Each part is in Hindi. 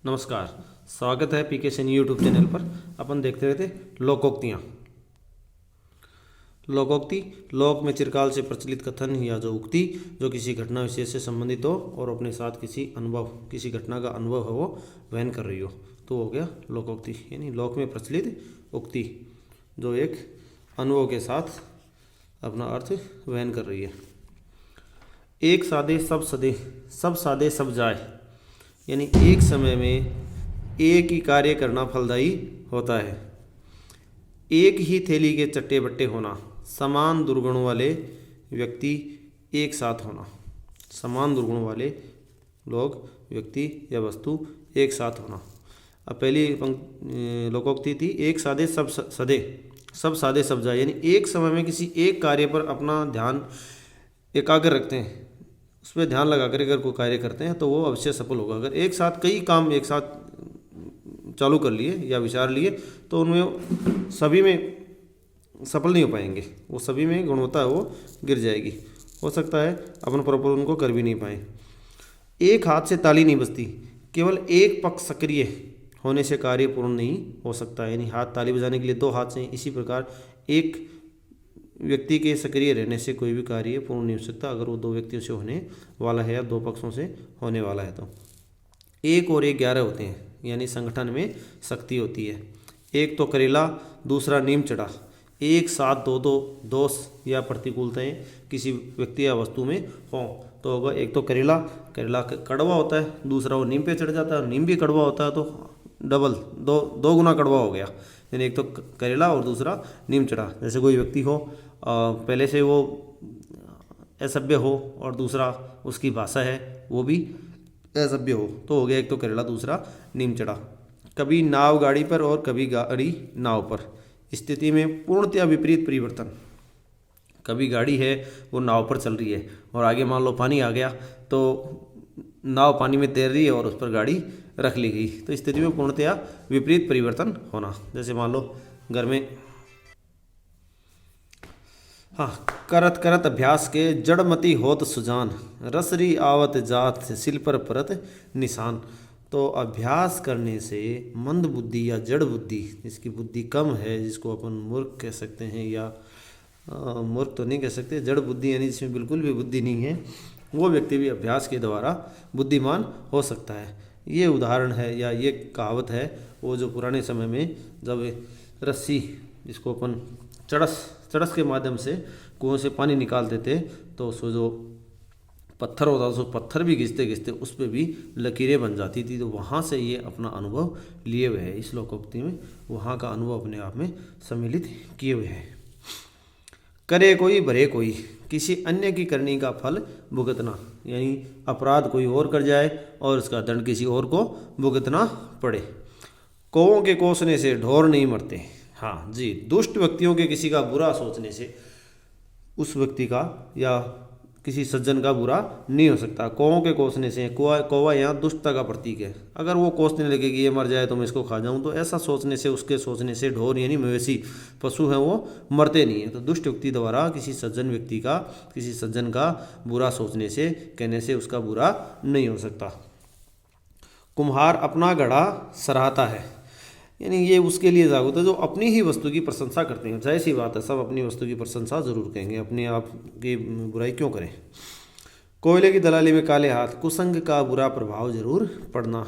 नमस्कार। स्वागत है पीके सैनी यूट्यूब चैनल पर। अपन देखते रहते लोकोक्तियाँ। लोकोक्ति लोक में चिरकाल से प्रचलित कथन या जो उक्ति जो किसी घटना विशेष से संबंधित हो और अपने साथ किसी घटना का अनुभव हो वो वहन कर रही हो, तो हो गया लोकोक्ति। यानी लोक में प्रचलित उक्ति जो एक अनुभव के साथ अपना अर्थ वहन कर रही है। एक सादे सब सदे, सब सादे सब जाए, यानी एक समय में एक ही कार्य करना फलदायी होता है। एक ही थैली के चट्टे बट्टे होना, समान दुर्गुणों वाले व्यक्ति एक साथ होना। समान दुर्गुणों वाले लोग, व्यक्ति या वस्तु एक साथ होना। अब पहली लोकोक्ति थी एक सादे सब सदे, सब सादे सब जाए, यानी एक समय में किसी एक कार्य पर अपना ध्यान एकाग्र रखते हैं, उस पर ध्यान लगा कर अगर कोई कार्य करते हैं तो वो अवश्य सफल होगा। अगर एक साथ कई काम एक साथ चालू कर लिए या विचार लिए तो उनमें सभी में सफल नहीं हो पाएंगे, वो सभी में गुणवत्ता है वो गिर जाएगी। हो सकता है अपन प्रॉपर उनको कर भी नहीं पाए। एक हाथ से ताली नहीं बजती, केवल एक पक्ष सक्रिय होने से कार्य पूर्ण नहीं हो सकता। यानी हाथ ताली बजाने के लिए दो हाथ चाहिए, इसी प्रकार एक व्यक्ति के सक्रिय रहने से कोई भी कार्य पूर्ण नहीं हो सकता अगर वो दो व्यक्तियों से होने वाला है या दो पक्षों से होने वाला है। तो एक और एक 11 होते हैं, यानी संगठन में शक्ति होती है। एक तो करेला, दूसरा नीम चढ़ा। एक साथ दो दो दोष या प्रतिकूलताएं किसी व्यक्ति या वस्तु में हों तो होगा एक तो करेला, करेला कड़वा होता है, दूसरा वो नीम पे चढ़ जाता है और नीम भी कड़वा होता है, तो डबल दो गुना कड़वा हो गया। यानी एक तो करेला और दूसरा नीम चढ़ा। जैसे कोई व्यक्ति हो पहले से वो असभ्य हो और दूसरा उसकी भाषा है वो भी असभ्य हो, तो हो गया एक तो करेला, दूसरा नीम चढ़ा। कभी नाव गाड़ी पर और कभी गाड़ी नाव पर, स्थिति में पूर्णतया विपरीत परिवर्तन। कभी गाड़ी है वो नाव पर चल रही है और आगे मान लो पानी आ गया तो नाव पानी में तैर रही है और उस पर गाड़ी रख ली गई, तो स्थिति में पूर्णतया विपरीत परिवर्तन होना। जैसे मान लो घर में करत करत अभ्यास के जड़मती होत सुजान, रसरी आवत जात सिल पर परत निशान। तो अभ्यास करने से मंद बुद्धि या जड़ बुद्धि, जिसकी बुद्धि कम है, जिसको अपन मूर्ख कह सकते हैं या मूर्ख तो नहीं कह सकते, जड़ बुद्धि यानी जिसमें बिल्कुल भी बुद्धि नहीं है, वो व्यक्ति भी अभ्यास के द्वारा बुद्धिमान हो सकता है। ये उदाहरण है या ये कहावत है वो जो पुराने समय में जब रस्सी, जिसको अपन चड़स के माध्यम से कुएं से पानी निकालते थे तो उसको जो पत्थर होता था, उस पत्थर भी घिसते घिसते उस पर भी लकीरें बन जाती थी। तो वहाँ से ये अपना अनुभव लिए हुए है। इस लोकोक्ति में वहाँ का अनुभव अपने आप में सम्मिलित किए हुए हैं। करे कोई भरे कोई, किसी अन्य की करनी का फल भुगतना, यानी अपराध कोई और कर जाए और उसका दंड किसी और को भुगतना पड़े। कौओं के कोसने से ढोर नहीं मरते। हाँ जी, दुष्ट व्यक्तियों के किसी का बुरा सोचने से उस व्यक्ति का या किसी सज्जन का बुरा नहीं हो सकता। कौओं के कोसने से, कौवा यहाँ दुष्टता का प्रतीक है। अगर वो कोसने लगे कि ये मर जाए तो मैं इसको खा जाऊँ, तो ऐसा सोचने से, उसके सोचने से ढोर यानी मवेशी पशु हैं वो मरते नहीं हैं। तो दुष्ट व्यक्ति द्वारा किसी सज्जन व्यक्ति का, किसी सज्जन का बुरा सोचने से, कहने से उसका बुरा नहीं हो सकता। कुम्हार अपना घड़ा सराहता है, यानी ये उसके लिए जागरूक है जो अपनी ही वस्तु की प्रशंसा करते हैं। जाहिर सी बात है, सब अपनी वस्तु की प्रशंसा जरूर कहेंगे, अपने आप की बुराई क्यों करें। कोयले की दलाली में काले हाथ, कुसंग का बुरा प्रभाव जरूर पड़ना।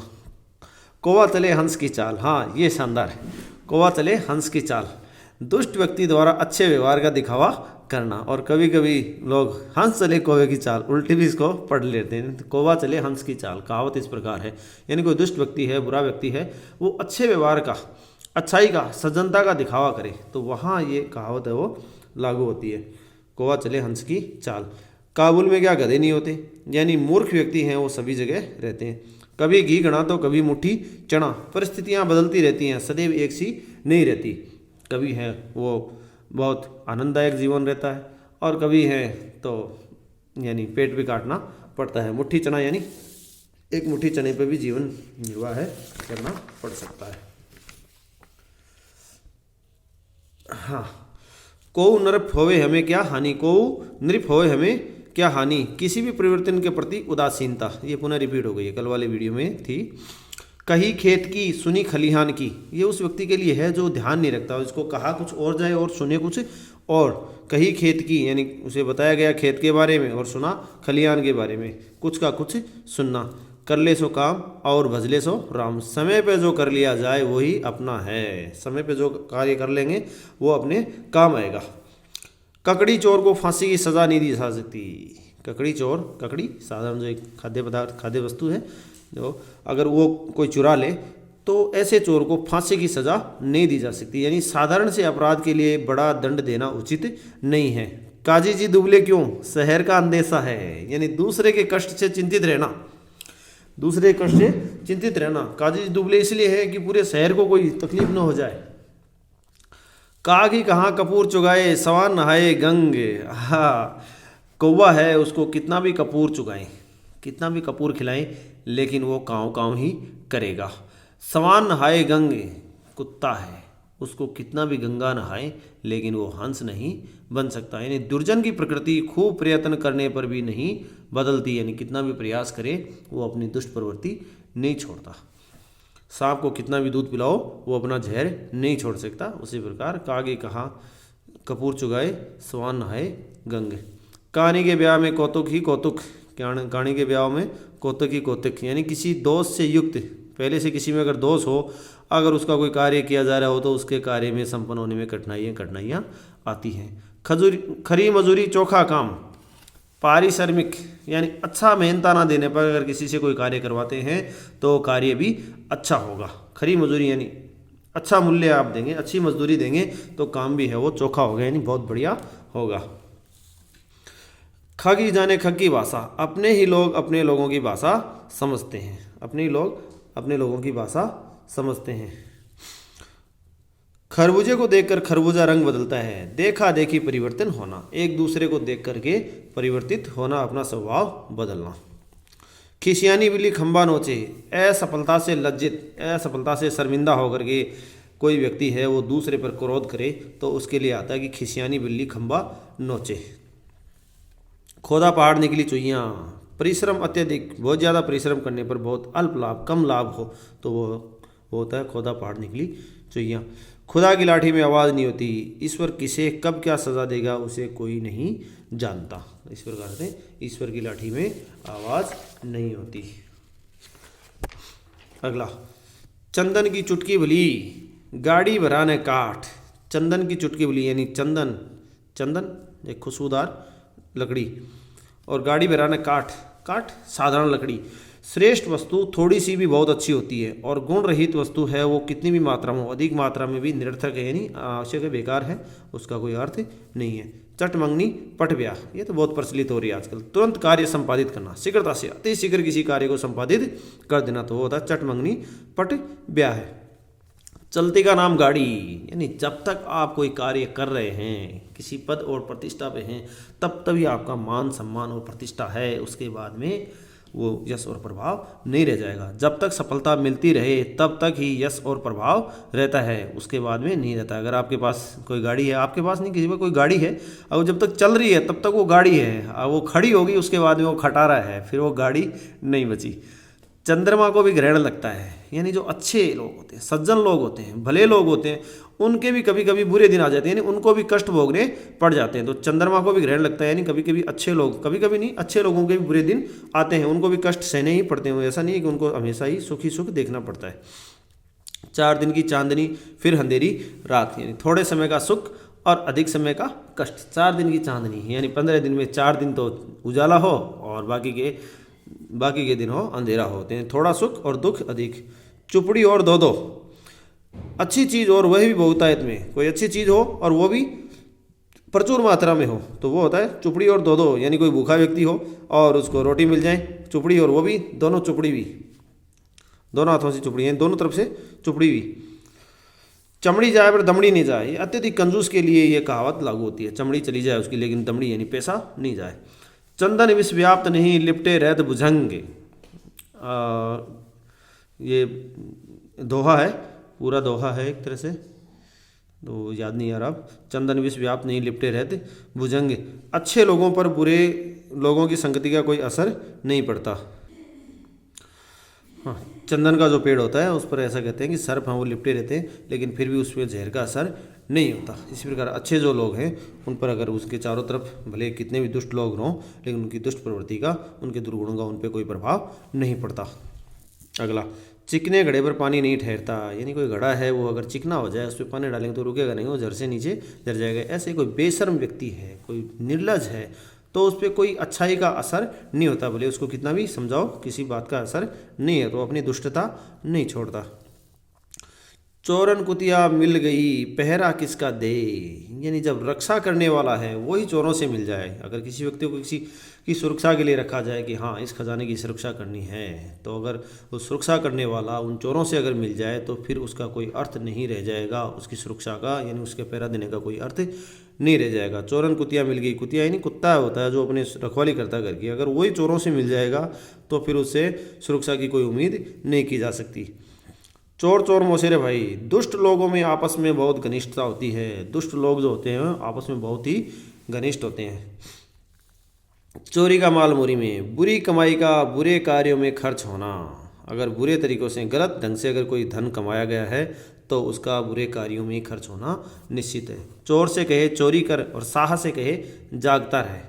कौवा चले हंस की चाल, हाँ ये शानदार है। कौवा चले हंस की चाल, दुष्ट व्यक्ति द्वारा अच्छे व्यवहार का दिखावा करना। और कभी कभी लोग हंस चले कौवे की चाल, उल्टी भी इसको पढ़ लेते हैं। कौवा चले हंस की चाल, कहावत इस प्रकार है, यानी कोई दुष्ट व्यक्ति है, बुरा व्यक्ति है, वो अच्छे व्यवहार का, अच्छाई का, सज्जनता का दिखावा करे, तो वहाँ ये कहावत है वो लागू होती है। कौवा चले हंस की चाल। काबुल में क्या गधे नहीं होते, यानी मूर्ख व्यक्ति हैं वो सभी जगह रहते हैं। कभी घी गणा तो कभी मुट्ठी चना, परिस्थितियाँ बदलती रहती हैं, सदैव एक सी नहीं रहती। कभी है वो बहुत आनंददायक जीवन रहता है और कभी है तो यानी पेट भी काटना पड़ता है। मुट्ठी चना यानी एक मुट्ठी चने पे भी जीवन निर्वाह है करना पड़ सकता है। हाँ, को नृप होवे हमें क्या हानि, को नृप होवे हमें क्या हानि, किसी भी परिवर्तन के प्रति उदासीनता। ये पुनः रिपीट हो गई है, कल वाले वीडियो में थी। कही खेत की सुनी खलिहान की, ये उस व्यक्ति के लिए है जो ध्यान नहीं रखता, इसको कहा कुछ और जाए और सुने कुछ और। कही खेत की यानी उसे बताया गया खेत के बारे में और सुना खलिहान के बारे में, कुछ का कुछ सुनना। कर ले सो काम और भजले सो राम, समय पे जो कर लिया जाए वही अपना है, समय पे जो कार्य कर लेंगे वो अपने काम आएगा। ककड़ी चोर को फांसी की सज़ा नहीं दी जा सकती। ककड़ी चोर, ककड़ी साधारण जो एक खाद्य पदार्थ खाद्य वस्तु है, जो अगर वो कोई चुरा ले तो ऐसे चोर को फांसी की सज़ा नहीं दी जा सकती, यानी साधारण से अपराध के लिए बड़ा दंड देना उचित नहीं है। काजी जी दुबले क्यों, शहर का अंदेशा है, यानी दूसरे के कष्ट से चिंतित रहना, दूसरे के कष्ट से चिंतित रहना। काजी जी दुबले इसलिए है कि पूरे शहर को कोई तकलीफ न हो जाए। कागी कहाँ कपूर चुगाए, सवान नहाए गंग। हाँ, कौवा है उसको कितना भी कपूर चुगाएं, कितना भी कपूर खिलाएं, लेकिन वो काँव काँव ही करेगा। सवान नहाए गंग, कुत्ता है उसको कितना भी गंगा नहाए लेकिन वो हंस नहीं बन सकता। यानी दुर्जन की प्रकृति खूब प्रयत्न करने पर भी नहीं बदलती, यानी कितना भी प्रयास करे वो अपनी दुष्ट प्रवृत्ति नहीं छोड़ता। सांप को कितना भी दूध पिलाओ वो अपना जहर नहीं छोड़ सकता। उसी प्रकार कागे कहा कपूर चुगाए, सवान नहाए गंग। कहानी के ब्याह में कौतुक ही कौतुक, कहानी के ब्याह में कौतुक ही कौतुक, यानी किसी दोष से युक्त, पहले से किसी में अगर दोष हो, अगर उसका कोई कार्य किया जा रहा हो तो उसके कार्य में संपन्न होने में कठिनाइयाँ आती हैं। खरी मजूरी चोखा काम, पारिश्रमिक यानी अच्छा मेहनताना देने पर अगर किसी से कोई कार्य करवाते हैं तो कार्य भी अच्छा होगा। खरी मजूरी यानी अच्छा मूल्य आप देंगे, अच्छी मजदूरी देंगे तो काम भी है वो चोखा होगा, यानी बहुत बढ़िया होगा। खग ही जाने खग की भाषा, अपने ही लोग अपने लोगों की भाषा समझते हैं, अपने ही लोग अपने लोगों की भाषा समझते हैं। खरबूजे को देखकर खरबूजा रंग बदलता है, देखा देखी परिवर्तन होना, एक दूसरे को देख करके परिवर्तित होना, अपना स्वभाव बदलना। खिसियानी बिल्ली खंबा नोचे, असफलता से लज्जित, असफलता से शर्मिंदा होकर के कोई व्यक्ति है वो दूसरे पर क्रोध करे तो उसके लिए आता है कि खिसियानी बिल्ली खंबा नोचे। खोदा पहाड़ निकली चुहियाँ, परिश्रम अत्यधिक, बहुत ज़्यादा परिश्रम करने पर बहुत अल्प लाभ, कम लाभ हो तो वो होता है खोदा पहाड़ निकली चुहियाँ। खुदा की लाठी में आवाज़ नहीं होती, ईश्वर किसे कब क्या सज़ा देगा उसे कोई नहीं जानता। इस प्रकार से ईश्वर की लाठी में आवाज़ नहीं होती। अगला, चंदन की चुटकी भली, गाड़ी भराने काठ। चंदन की चुटकी भली यानी चंदन, चंदन एक खुशबूदार लकड़ी, और गाड़ी भराने काठ, काठ साधारण लकड़ी। श्रेष्ठ वस्तु थोड़ी सी भी बहुत अच्छी होती है, और गुण रहित वस्तु है वो कितनी भी मात्रा में हो, अधिक मात्रा में भी निरर्थक है, यानी आवश्यक है, बेकार है, उसका कोई अर्थ नहीं है। चट मंगनी पट ब्याह, ये तो बहुत प्रचलित हो रही है आजकल। तुरंत कार्य संपादित करना, शीघ्रता से अति शीघ्र किसी कार्य को संपादित कर देना, तो वो होता है चट मंगनी पट ब्याह है। चलती का नाम गाड़ी, यानी जब तक आप कोई कार्य कर रहे हैं, किसी पद और प्रतिष्ठा पे हैं, तब तभी आपका मान सम्मान और प्रतिष्ठा है, उसके बाद में वो यश और प्रभाव नहीं रह जाएगा। जब तक सफलता मिलती रहे तब तक ही यश और प्रभाव रहता है, उसके बाद में नहीं रहता। अगर आपके पास कोई गाड़ी है, आपके पास नहीं, किसी पर कोई गाड़ी है, और जब तक चल रही है तब तक वो गाड़ी है, और वो खड़ी होगी उसके बाद में वो खटारा है, फिर वो गाड़ी नहीं बची। चंद्रमा को भी ग्रहण लगता है, यानी जो अच्छे लोग होते हैं, सज्जन लोग होते हैं, भले लोग होते हैं, उनके भी कभी कभी बुरे दिन आ जाते हैं, यानी उनको भी कष्ट भोगने पड़ जाते हैं। तो चंद्रमा को भी ग्रहण लगता है, यानी कभी कभी अच्छे लोग, कभी कभी नहीं, अच्छे लोगों के भी बुरे दिन आते हैं, उनको भी कष्ट सहने ही पड़ते हैं। ऐसा नहीं है कि उनको हमेशा ही सुख देखना पड़ता है। 4 दिन की चांदनी फिर अंधेरी रात, यानी थोड़े समय का सुख और अधिक समय का कष्ट। 4 दिन की चांदनी यानी 15 दिन में 4 दिन तो उजाला हो और बाकी के दिन हो अंधेरा होते हैं, थोड़ा सुख और दुख अधिक। चुपड़ी और दो, अच्छी चीज़ और वह भी बहुतायत में, कोई अच्छी चीज़ हो और वो भी प्रचुर मात्रा में हो तो वो होता है चुपड़ी और दो, यानी कोई भूखा व्यक्ति हो और उसको रोटी मिल जाए, चुपड़ी, और वो भी दोनों, चुपड़ी भी दोनों हाथों से चुपड़ी है, दोनों तरफ से चुपड़ी भी। चमड़ी जाए पर दमड़ी नहीं जाए, ये अत्यधिक कंजूस के लिए ये कहावत लागू होती है। चमड़ी चली जाए उसकी, लेकिन दमड़ी यानी पैसा नहीं जाए। चंदन विष व्याप्त नहीं, लिपटे रहत भुजंग। ये दोहा है, पूरा दोहा है एक तरह से, तो याद नहीं आ रहा अब। चंदन विष व्याप्त नहीं, लिपटे रहते भुजंग। अच्छे लोगों पर बुरे लोगों की संगति का कोई असर नहीं पड़ता। हाँ, चंदन का जो पेड़ होता है उस पर ऐसा कहते हैं कि सर्प हैं वो लिपटे रहते हैं, लेकिन फिर भी उस पर जहर का असर नहीं होता। इसी प्रकार अच्छे जो लोग हैं उन पर अगर उसके चारों तरफ भले कितने भी दुष्ट लोग हों, लेकिन उनकी दुष्ट प्रवृत्ति का, उनके दुर्गुणों का उन पर कोई प्रभाव नहीं पड़ता। अगला, चिकने घड़े पर पानी नहीं ठहरता, यानी कोई घड़ा है वो अगर चिकना हो जाए उस पर पानी डालेंगे तो रुकेगा नहीं, वो झर से नीचे झर जाएगा। ऐसे कोई बेशर्म व्यक्ति है, कोई निर्लज है, तो उस पर कोई अच्छाई का असर नहीं होता, भले उसको कितना भी समझाओ किसी बात का असर नहीं है, तो अपनी दुष्टता नहीं छोड़ता। चोरन कुतिया मिल गई पहरा किसका दे, यानी जब रक्षा करने वाला है वही चोरों से मिल जाए। अगर किसी व्यक्ति को किसी की सुरक्षा के लिए रखा जाए कि हाँ इस खजाने की सुरक्षा करनी है, तो अगर वो सुरक्षा करने वाला उन चोरों से अगर मिल जाए तो फिर उसका कोई अर्थ नहीं रह जाएगा, उसकी सुरक्षा का यानी उसके पहरा देने का कोई अर्थ नहीं रह जाएगा। चोरन कुतिया मिल गई, कुतिया यानी कुत्ता होता है जो अपने रखवाली करता है घर की, अगर वही चोरों से मिल जाएगा तो फिर उससे सुरक्षा की कोई उम्मीद नहीं की जा सकती। चोर चोर मोसेरे भाई, दुष्ट लोगों में आपस में बहुत घनिष्ठता होती है। दुष्ट लोग जो होते हैं आपस में बहुत ही घनिष्ठ होते हैं। चोरी का माल मोरी में, बुरी कमाई का बुरे कार्यों में खर्च होना। अगर बुरे तरीकों से गलत ढंग से अगर कोई धन कमाया गया है तो उसका बुरे कार्यों में ही खर्च होना निश्चित है। चोर से कहे चोरी कर और साह से कहे जागता रहे।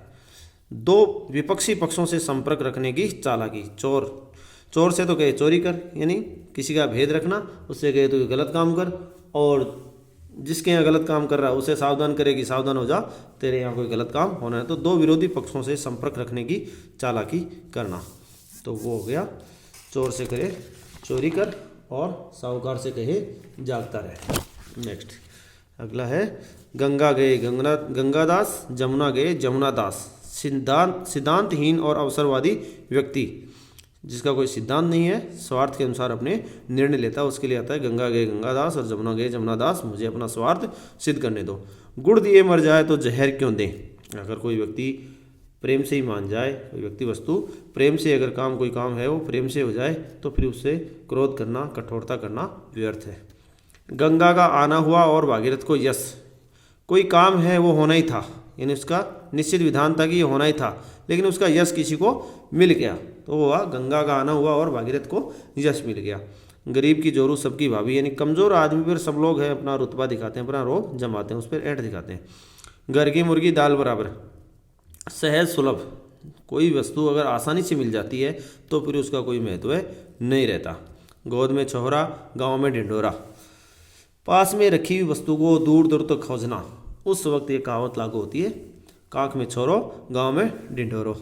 दो विपक्षी पक्षों से संपर्क रखने की चालाकी। चोर से तो कहे चोरी कर, यानी किसी का भेद रखना, उससे कहे तो गलत काम कर, और जिसके यहाँ गलत काम कर रहा है उसे सावधान करे कि सावधान हो जा, तेरे यहाँ कोई गलत काम होना है। तो दो विरोधी पक्षों से संपर्क रखने की चालाकी करना, तो वो हो गया चोर से करे चोरी कर और साहूकार से कहे जागता रहे। नेक्स्ट अगला है गंगा गए गंगादास, जमुना गए जमुनादास। सिद्धांतहीन और अवसरवादी व्यक्ति, जिसका कोई सिद्धांत नहीं है, स्वार्थ के अनुसार अपने निर्णय लेता है, उसके लिए आता है गंगा गए गंगादास और जमुना गए जमुनादास, मुझे अपना स्वार्थ सिद्ध करने दो। गुड़ दिए मर जाए तो जहर क्यों दें। अगर कोई व्यक्ति प्रेम से ही मान जाए, कोई व्यक्ति वस्तु प्रेम से अगर कोई काम है वो प्रेम से हो जाए तो फिर उससे क्रोध करना, कठोरता करना व्यर्थ है। गंगा का आना हुआ और भागीरथ को यश, कोई काम है वो होना ही था, यानी उसका निश्चित विधान था कि ये होना ही था, लेकिन उसका यश किसी को मिल गया, तो वो हुआ गंगा का आना हुआ और भागीरथ को यश मिल गया। गरीब की जोरू सबकी भाभी, यानी कमज़ोर आदमी पर सब लोग हैं अपना रुतबा दिखाते हैं, अपना रोब जमाते हैं, उस पर ऐठ दिखाते हैं। घर की मुर्गी दाल बराबर। सहज सुलभ, कोई वस्तु अगर आसानी से मिल जाती है तो फिर उसका कोई महत्व नहीं रहता। गोद में छोहरा गाँव में ढिंढोरा, पास में रखी हुई वस्तु को दूर दूर तक खोजना, उस वक्त ये कहावत लागू होती है, काख में छोरो गांव में ढिंढोरो।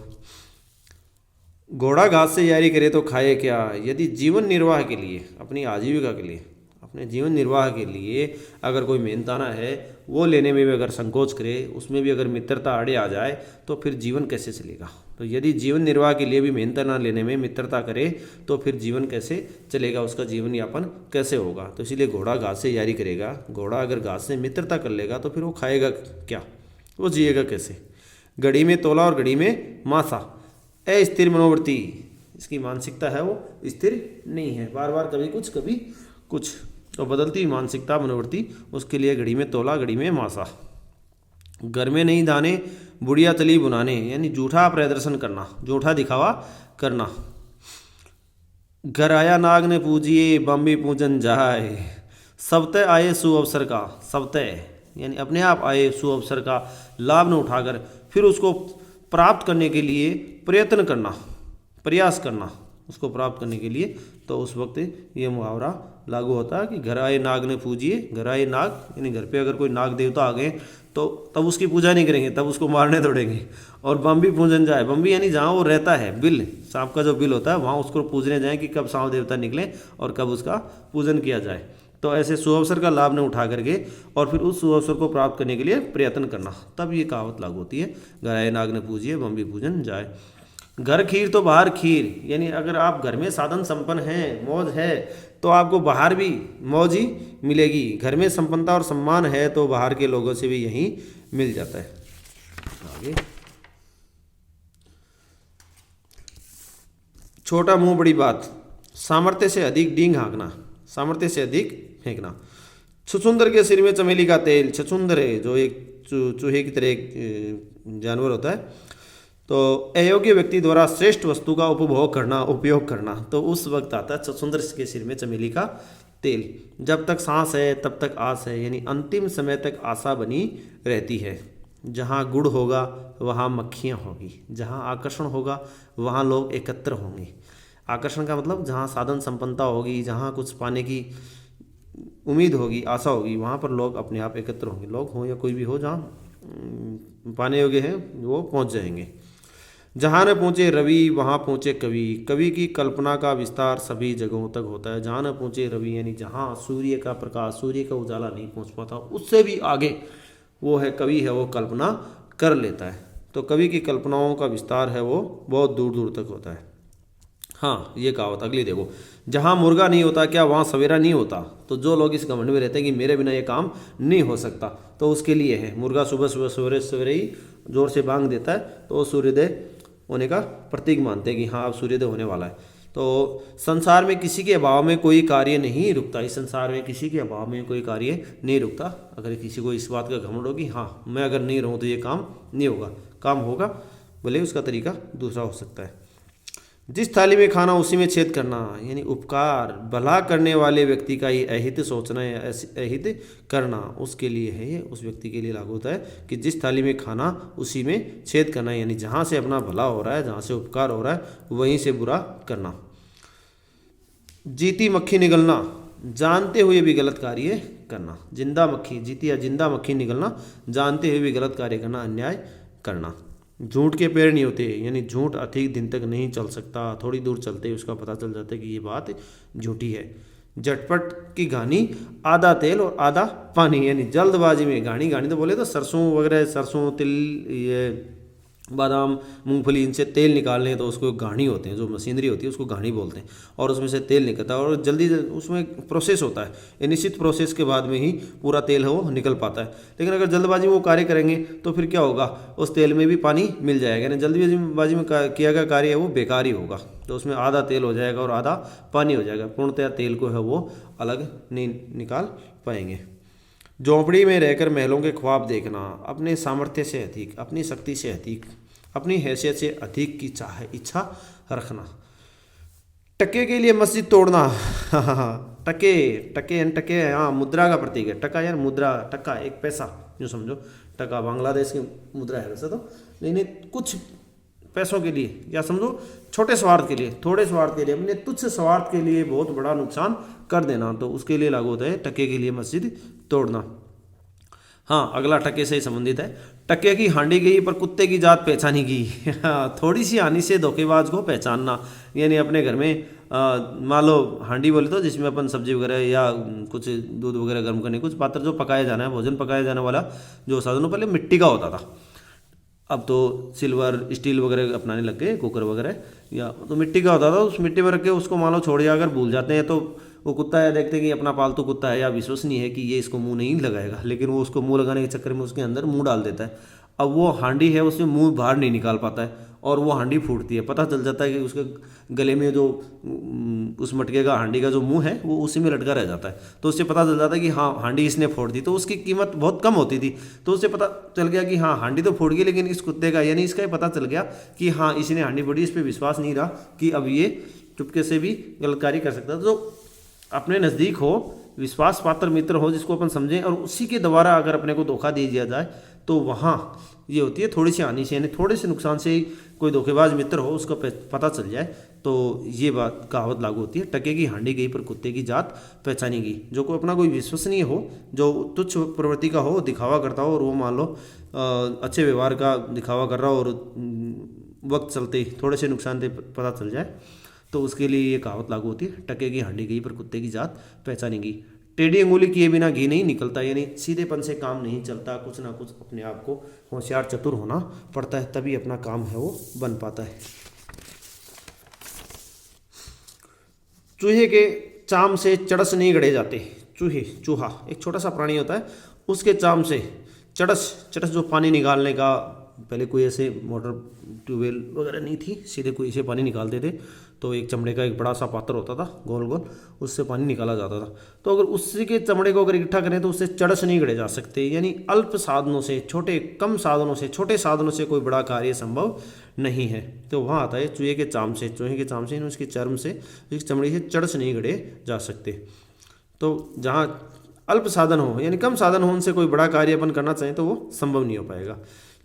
घोड़ा घास से यारी करे तो खाए क्या, यदि जीवन निर्वाह के लिए, अपनी आजीविका के लिए, अपने जीवन निर्वाह के लिए अगर कोई मेहनताना है वो लेने में भी अगर संकोच करे, उसमें भी अगर मित्रता आड़े आ जाए तो फिर जीवन कैसे चलेगा। तो यदि जीवन निर्वाह के लिए भी मेहनताना लेने में मित्रता करे तो फिर जीवन कैसे चलेगा, उसका जीवन यापन कैसे होगा। तो इसीलिए घोड़ा घास से यारी करेगा, घोड़ा अगर घास से मित्रता कर लेगा तो फिर वो खाएगा क्या, वो जिएगा कैसे। घड़ी में तोला और घड़ी में मासा, अस्थिर मनोवृत्ति, इसकी मानसिकता है वो स्थिर नहीं है, बार बार कभी कुछ कभी कुछ, तो बदलती मानसिकता मनोवृत्ति, उसके लिए घड़ी में तोला घड़ी में मासा। घर में नहीं दाने बुढ़िया तली बुनाने, यानी झूठा प्रदर्शन करना, झूठा दिखावा करना। घर आया नाग ने पूजिए बम्बी पूजन जाए, सबते आए सुअवसर का, सबते यानी अपने आप आए सुअवसर का लाभ न उठाकर फिर उसको प्राप्त करने के लिए प्रयत्न करना, प्रयास करना उसको प्राप्त करने के लिए, तो उस वक्त ये मुहावरा लागू होता है कि घर आए नाग ने पूजिए। घर आए नाग यानी घर पे अगर कोई नाग देवता आ गए तो तब उसकी पूजा नहीं करेंगे, तब उसको मारने दौड़ेंगे। और बम्बी पूजन जाए, बम्बी यानी जहाँ वो रहता है, बिल सांप का जो बिल होता है वहाँ उसको पूजने जाएँ कि कब सांप देवता निकले और कब उसका पूजन किया जाए। तो ऐसे सुअवसर का लाभ न उठा करके और फिर उस सुअवसर को प्राप्त करने के लिए प्रयत्न करना, तब ये कहावत लागू होती है, घर आए नाग ने पूजिए बम्बी पूजन जाए। घर खीर तो बाहर खीर, यानी अगर आप घर में साधन संपन्न हैं, मौज है, तो आपको बाहर भी मौज ही मिलेगी। घर में संपन्नता और सम्मान है तो बाहर के लोगों से भी यही मिल जाता है। आगे छोटा मुंह बड़ी बात, सामर्थ्य से अधिक डींग हाँकना, सामर्थ्य से अधिक फेंकना। छछूंदर के सिर में चमेली का तेल, छछूंदर है जो एक चूहे की तरह एक जानवर होता है, तो अयोग्य व्यक्ति द्वारा श्रेष्ठ वस्तु का उपयोग करना, तो उस वक्त आता है सुंदर के सिर में चमेली का तेल। जब तक सांस है तब तक आस है, यानी अंतिम समय तक आशा बनी रहती है। जहाँ गुड़ होगा वहाँ मक्खियाँ होगी, जहाँ आकर्षण होगा वहाँ लोग एकत्र होंगे। आकर्षण का मतलब जहाँ साधन संपन्नता होगी, जहाँ कुछ पाने की उम्मीद होगी, आशा होगी, वहाँ पर लोग अपने आप एकत्र होंगे। लोग हों या कोई भी हो, जहाँ पाने योग्य हैं वो पहुँच जाएंगे। जहाँ न पहुँचे रवि वहाँ पहुँचे कवि, कवि की कल्पना का विस्तार सभी जगहों तक होता है। जहाँ न पहुँचे रवि यानी जहाँ सूर्य का प्रकाश, सूर्य का उजाला नहीं पहुँच पाता, उससे भी आगे वो है कवि है, वो कल्पना कर लेता है। तो कवि की कल्पनाओं का विस्तार है वो बहुत दूर दूर तक होता है। हाँ, ये कहावत अगली देखो, जहाँ मुर्गा नहीं होता क्या वहाँ सवेरा नहीं होता। तो जो लोग इस घमंड में रहते हैं कि मेरे बिना ये काम नहीं हो सकता, तो उसके लिए है मुर्गा सुबह सुबह सवेरे सवेरे ही जोर से बांग देता है, तो वो सूर्योदय होने का प्रतीक मानते हैं कि हाँ अब सूर्योदय होने वाला है। तो संसार में किसी के अभाव में कोई कार्य नहीं रुकता। इस संसार में किसी के अभाव में कोई कार्य नहीं रुकता। अगर किसी को इस बात का घमंड हो कि हाँ मैं अगर नहीं रहूँ तो ये काम नहीं होगा, काम होगा, भले उसका तरीका दूसरा हो सकता है। जिस थाली में खाना उसी में छेद करना, यानी उपकार भला करने वाले व्यक्ति का ही अहित सोचना या अहित करना उसके लिए है, ये उस व्यक्ति के लिए लागू होता है कि जिस थाली में खाना उसी में छेद करना, यानी जहाँ से अपना भला हो रहा है, जहाँ से उपकार हो रहा है वहीं से बुरा करना। जीती मक्खी निगलना, जानते हुए भी गलत कार्य करना। जिंदा मक्खी, जीती या जिंदा मक्खी निगलना, जानते हुए भी गलत कार्य करना, अन्याय करना। झूठ के पैर नहीं होते, यानी झूठ अधिक दिन तक नहीं चल सकता, थोड़ी दूर चलते ही उसका पता चल जाता है कि ये बात झूठी है। झटपट की घानी आधा तेल और आधा पानी, यानी जल्दबाजी में घानी, घानी तो बोले तो सरसों वगैरह, सरसों तिल, ये बादाम मूंगफली, इनसे तेल निकालने हैं तो उसको घानी होते हैं, जो मशीनरी होती है उसको घानी बोलते हैं, और उसमें से तेल निकलता है और जल्दी उसमें प्रोसेस होता है। ये निश्चित प्रोसेस के बाद में ही पूरा तेल है वो निकल पाता है। लेकिन अगर जल्दबाजी में वो कार्य करेंगे तो फिर क्या होगा, उस तेल में भी पानी मिल जाएगा, यानी जल्दबाजी में किया गया कार्य है वो बेकार ही होगा। तो उसमें आधा तेल हो जाएगा और आधा पानी हो जाएगा, पूर्णतया तेल को है वो अलग नहीं निकाल पाएंगे। झोंपड़ी में रहकर महलों के ख्वाब देखना, अपने सामर्थ्य से अधिक, अपनी शक्ति से अधिक, अपनी हैसियत से अधिक की चाह इच्छा रखना। टके के लिए मस्जिद तोड़ना टके टके यानी टके, हाँ मुद्रा का प्रतीक है। टका यार मुद्रा, टका एक पैसा जो समझो, टका बांग्लादेश की मुद्रा है वैसे तो, लेकिन कुछ पैसों के लिए या समझो छोटे स्वार्थ के लिए, थोड़े स्वार्थ के लिए, अपने तुच्छ स्वार्थ के लिए बहुत बड़ा नुकसान कर देना, तो उसके लिए लागू होता है टके के लिए मस्जिद तोड़ना। हाँ, अगला टके से ही संबंधित है। टके की हांडी गई पर कुत्ते की जात पहचानी गई थोड़ी सी हानि से धोखेबाज को पहचानना, यानी अपने घर में मान लो हांडी बोले तो जिसमें अपन सब्जी वगैरह या कुछ दूध वगैरह गर्म करने, कुछ पात्र जो पकाया जाना है, भोजन पकाया जाने वाला जो साधनों पहले मिट्टी का होता था, अब तो सिल्वर स्टील वगैरह अपनाने लग गए, कुकर वगैरह, या तो मिट्टी का होता था, उस मिट्टी में रख के उसको मान लो छोड़ दिया, अगर भूल जाते हैं तो वो कुत्ता है, देखते हैं कि अपना पालतू कुत्ता है या विश्वसनीय है कि ये इसको मुंह नहीं लगाएगा, लेकिन वो उसको मुंह लगाने के चक्कर में उसके अंदर मुंह डाल देता है। अब वो हांडी है उसमें मुंह बाहर नहीं निकाल पाता है और वो हांडी फूटती है, पता चल जाता है कि उसके गले में जो उस मटके का हांडी का जो मुंह है वो उसी में लटका रह जाता है, तो उससे पता चल जाता है कि हाँ हांडी इसने फोड़ दी। तो उसकी कीमत बहुत कम होती थी, तो उससे पता चल गया कि हाँ हांडी तो फोड़ गई, लेकिन इस कुत्ते का, यानी इसका पता चल गया कि हाँ इसने हांडी फोड़ी, इस पर विश्वास नहीं रहा कि अब ये चुपके से भी गलत कार्य कर सकता है। तो अपने नज़दीक हो, विश्वास पात्र मित्र हो जिसको अपन समझें, और उसी के द्वारा अगर अपने को धोखा दे दिया जाए तो वहाँ ये होती है थोड़ी सी हानि से, यानी थोड़े से नुकसान से ही कोई धोखेबाज मित्र हो उसका पता चल जाए तो ये बात कहावत लागू होती है। टके की हांडी गई पर कुत्ते की जात पहचानी गई। जो कोई अपना कोई विश्वसनीय हो, जो तुच्छ प्रवृत्ति का हो, दिखावा करता हो, और वो मान लो अच्छे व्यवहार का दिखावा कर रहा हो और वक्त चलते थोड़े से नुकसान से पता चल जाए, तो उसके लिए ये कहावत लागू होती है, टके की हांडी गई पर कुत्ते की जात पहचानी गई। टेढ़ी अंगुली किए बिना घी नहीं निकलता, यानी सीधेपन से काम नहीं चलता, कुछ ना कुछ अपने आप को होशियार चतुर होना पड़ता है, तभी अपना काम है वो बन पाता है। चूहे के चाम से चड़स नहीं गढ़े जाते। चूहा एक छोटा सा प्राणी होता है, उसके चाम से चड़स जो पानी निकालने का पहले कोई ऐसे मोटर ट्यूबवेल वगैरह नहीं थी, सीधे कुएं से पानी निकालते थे। तो एक चमड़े का एक बड़ा सा पात्र होता था गोल गोल, उससे पानी निकाला जाता था। तो अगर उसी के चमड़े को अगर इकट्ठा करें तो उससे चड़स नहीं गढ़े जा सकते, यानी अल्प साधनों से, कम साधनों से, छोटे साधनों से कोई बड़ा कार्य संभव नहीं है। तो वहाँ आता है चूहे के चाम से यानी उसकी चर्म से, उसकी चमड़ी से चड़स नहीं गढ़े जा सकते। तो जहाँ अल्प साधन हो यानी कम साधन हो, उनसे कोई बड़ा कार्य अपन करना चाहें तो वो संभव नहीं हो पाएगा।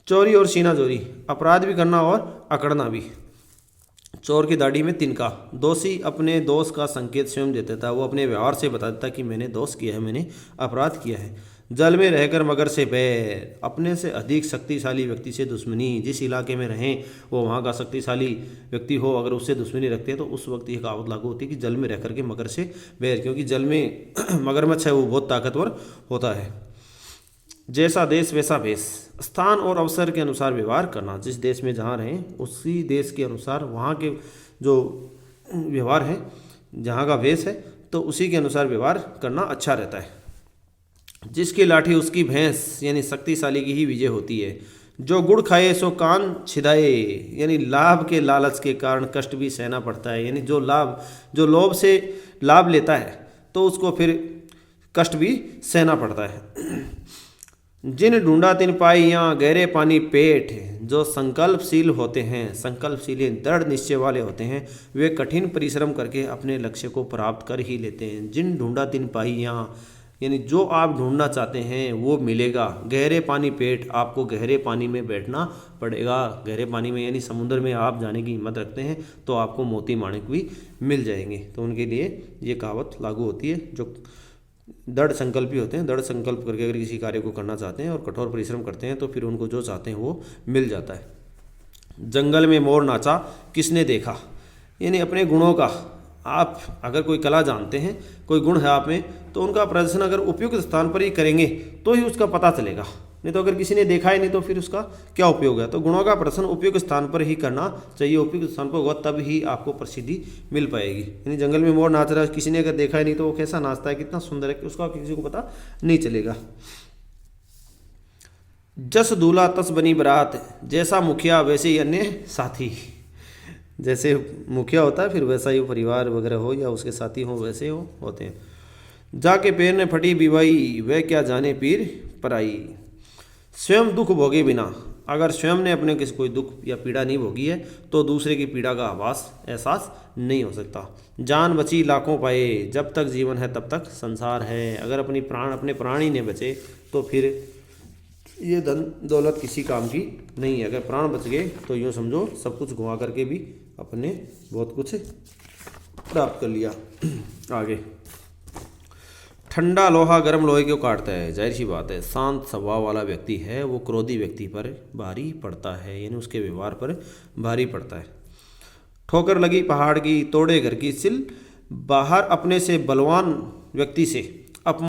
चोरी और सीनाचोरी, अपराध भी करना और अकड़ना भी। चोर की दाढ़ी में तिनका, दोषी अपने दोष का संकेत स्वयं देता था, वो अपने व्यवहार से बता देता कि मैंने दोष किया है, मैंने अपराध किया है। जल में रहकर मगर से बैर, अपने से अधिक शक्तिशाली व्यक्ति से दुश्मनी। जिस इलाके में रहें वो वहाँ का शक्तिशाली व्यक्ति हो, अगर उससे दुश्मनी रखते हैं तो उस वक्त ये कहावत लागू होती है कि जल में रह करके मगर से बैर, क्योंकि जल में मगरमच्छ है वो बहुत ताकतवर होता है। जैसा देश वैसा भेष, स्थान और अवसर के अनुसार व्यवहार करना। जिस देश में जहाँ रहें उसी देश के अनुसार वहाँ के जो व्यवहार है, जहाँ का भेष है, तो उसी के अनुसार व्यवहार करना अच्छा रहता है। जिसकी लाठी उसकी भैंस, यानी शक्तिशाली की ही विजय होती है। जो गुड़ खाए सो कान छिदाए, यानी लाभ के लालच के कारण कष्ट भी सहना पड़ता है, यानी जो लोभ से लाभ लेता है तो उसको फिर कष्ट भी सहना पड़ता है। जिन ढूंढा तिन पाई यहाँ गहरे पानी पेट, जो संकल्पशील होते हैं, संकल्पशील दृढ़ निश्चय वाले होते हैं, वे कठिन परिश्रम करके अपने लक्ष्य को प्राप्त कर ही लेते हैं। जिन ढूंढा तिन पाई यहाँ, यानी जो आप ढूंढना चाहते हैं वो मिलेगा। गहरे पानी पेट, आपको गहरे पानी में बैठना पड़ेगा। गहरे पानी में यानी समुद्र में आप जाने की हिम्मत रखते हैं तो आपको मोती माणिक भी मिल जाएंगे। तो उनके लिए ये कहावत लागू होती है। जो दृढ़ संकल्पी होते हैं, दृढ़ संकल्प करके अगर किसी कार्य को करना चाहते हैं और कठोर परिश्रम करते हैं तो फिर उनको जो चाहते हैं वो मिल जाता है। जंगल में मोर नाचा किसने देखा, यानी अपने गुणों का, आप अगर कोई कला जानते हैं, कोई गुण है आप में, तो उनका प्रदर्शन अगर उपयुक्त स्थान पर ही करेंगे तो ही उसका पता चलेगा, नहीं तो अगर किसी ने देखा ही नहीं तो फिर उसका क्या उपयोग है। तो गुणों का प्रदर्शन उपयुक्त स्थान पर ही करना चाहिए, उपयुक्त स्थान पर होगा तब ही आपको प्रसिद्धि मिल पाएगी। यानी जंगल में मोर नाच रहा है, किसी ने अगर देखा ही नहीं तो वो कैसा नाचता है, कितना सुंदर है, कि उसका किसी को पता नहीं चलेगा। जस दूल्हा तस बनी बारात, जैसा मुखिया वैसे ही अन्य साथी। जैसे मुखिया होता है फिर वैसा ही परिवार वगैरह हो या उसके साथी हो वैसे होते हैं। जाके पैर ने फटी बिवाई, वह क्या जाने पीर पराई। स्वयं दुख भोगे बिना, अगर स्वयं ने अपने किसी कोई दुख या पीड़ा नहीं भोगी है तो दूसरे की पीड़ा का एहसास नहीं हो सकता। जान बची लाखों पाए, जब तक जीवन है तब तक संसार है। अगर अपने प्राण ही नहीं बचे तो फिर ये धन दौलत किसी काम की नहीं है। अगर प्राण बच गए तो यूँ समझो सब कुछ गंवा करके भी अपने बहुत कुछ प्राप्त कर लिया। आगे, ठंडा लोहा गर्म लोहे को काटता है। जाहिर सी बात है, शांत स्वभाव वाला व्यक्ति है वो क्रोधी व्यक्ति पर भारी पड़ता है, यानी उसके व्यवहार पर भारी पड़ता है। ठोकर लगी पहाड़ की, तोड़े घर की सिल, बाहर अपने से बलवान व्यक्ति से